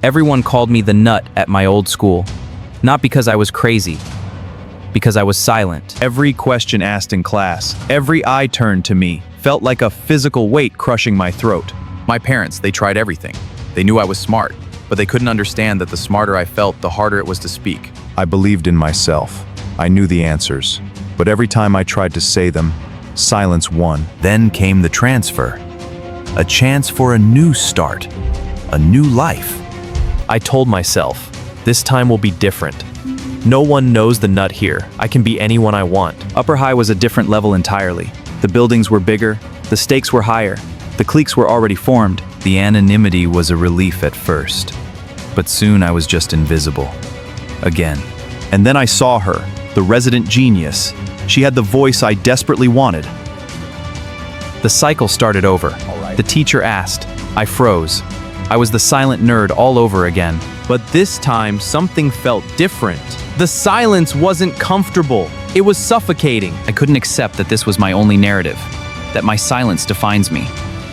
Everyone called me the nut at my old school. Not because I was crazy, because I was silent. Every question asked in class, every eye turned to me, felt like a physical weight crushing my throat. My parents, they tried everything. They knew I was smart, but they couldn't understand that the smarter I felt, the harder it was to speak. I believed in myself. I knew the answers. But every time I tried to say them, silence won. Then came the transfer. A chance for a new start. A new life. I told myself, this time will be different. No one knows the nut here. I can be anyone I want. Upper High was a different level entirely. The buildings were bigger, the stakes were higher, the cliques were already formed. The anonymity was a relief at first, but soon I was just invisible. Again. And then I saw her, the resident genius. She had the voice I desperately wanted. The cycle started over. The teacher asked. I froze. I was the silent nerd all over again. But this time, something felt different. The silence wasn't comfortable. It was suffocating. I couldn't accept that this was my only narrative, that my silence defines me.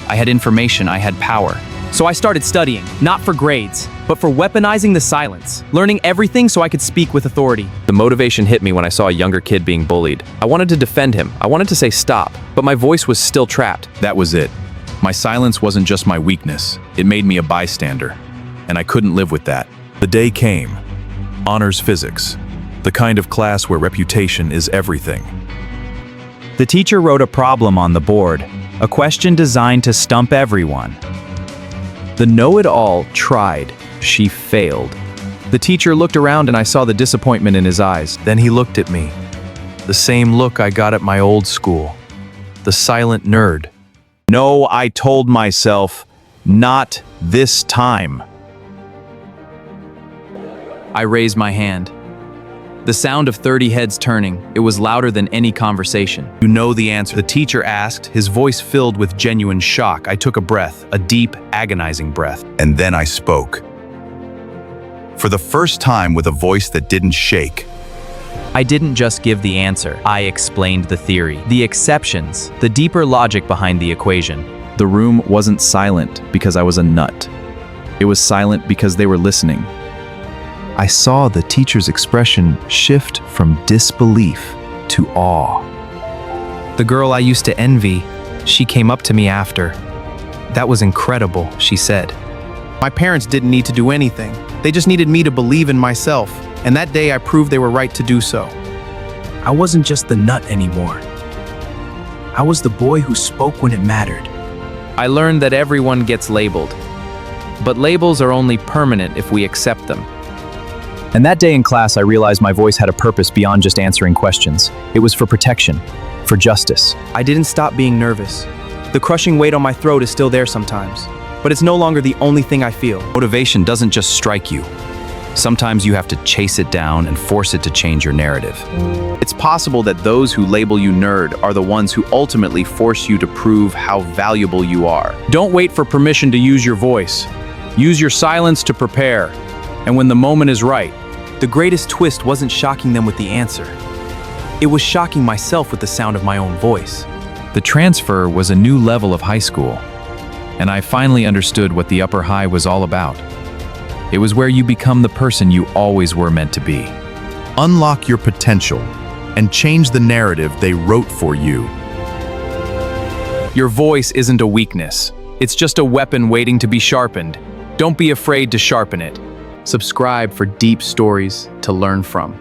I had information, I had power. So I started studying, not for grades, but for weaponizing the silence, learning everything so I could speak with authority. The motivation hit me when I saw a younger kid being bullied. I wanted to defend him. I wanted to say stop, but my voice was still trapped. That was it. My silence wasn't just my weakness. It made me a bystander, and I couldn't live with that. The day came. Honors physics, the kind of class where reputation is everything. The teacher wrote a problem on the board, a question designed to stump everyone. The know-it-all tried. She failed. The teacher looked around and I saw the disappointment in his eyes. Then he looked at me. The same look I got at my old school. The silent nerd. No, I told myself, not this time. I raised my hand. The sound of 30 heads turning, it was louder than any conversation. You know the answer, the teacher asked, his voice filled with genuine shock. I took a breath, a deep, agonizing breath. And then I spoke. For the first time with a voice that didn't shake. I didn't just give the answer. I explained the theory, the exceptions, the deeper logic behind the equation. The room wasn't silent because I was a nut. It was silent because they were listening. I saw the teacher's expression shift from disbelief to awe. The girl I used to envy, she came up to me after. That was incredible, she said. My parents didn't need to do anything. They just needed me to believe in myself, and that day I proved they were right to do so. I wasn't just the nut anymore. I was the boy who spoke when it mattered. I learned that everyone gets labeled, but labels are only permanent if we accept them. And that day in class, I realized my voice had a purpose beyond just answering questions. It was for protection, for justice. I didn't stop being nervous. The crushing weight on my throat is still there sometimes, but it's no longer the only thing I feel. Motivation doesn't just strike you. Sometimes you have to chase it down and force it to change your narrative. It's possible that those who label you nerd are the ones who ultimately force you to prove how valuable you are. Don't wait for permission to use your voice. Use your silence to prepare. And when the moment is right, The greatest twist wasn't shocking them with the answer. It was shocking myself with the sound of my own voice. The transfer was a new level of high school, and I finally understood what the Upper High was all about. It was where you become the person you always were meant to be. Unlock your potential and change the narrative they wrote for you. your voice isn't a weakness. It's just a weapon waiting to be sharpened. Don't be afraid to sharpen it. Subscribe for deep stories to learn from.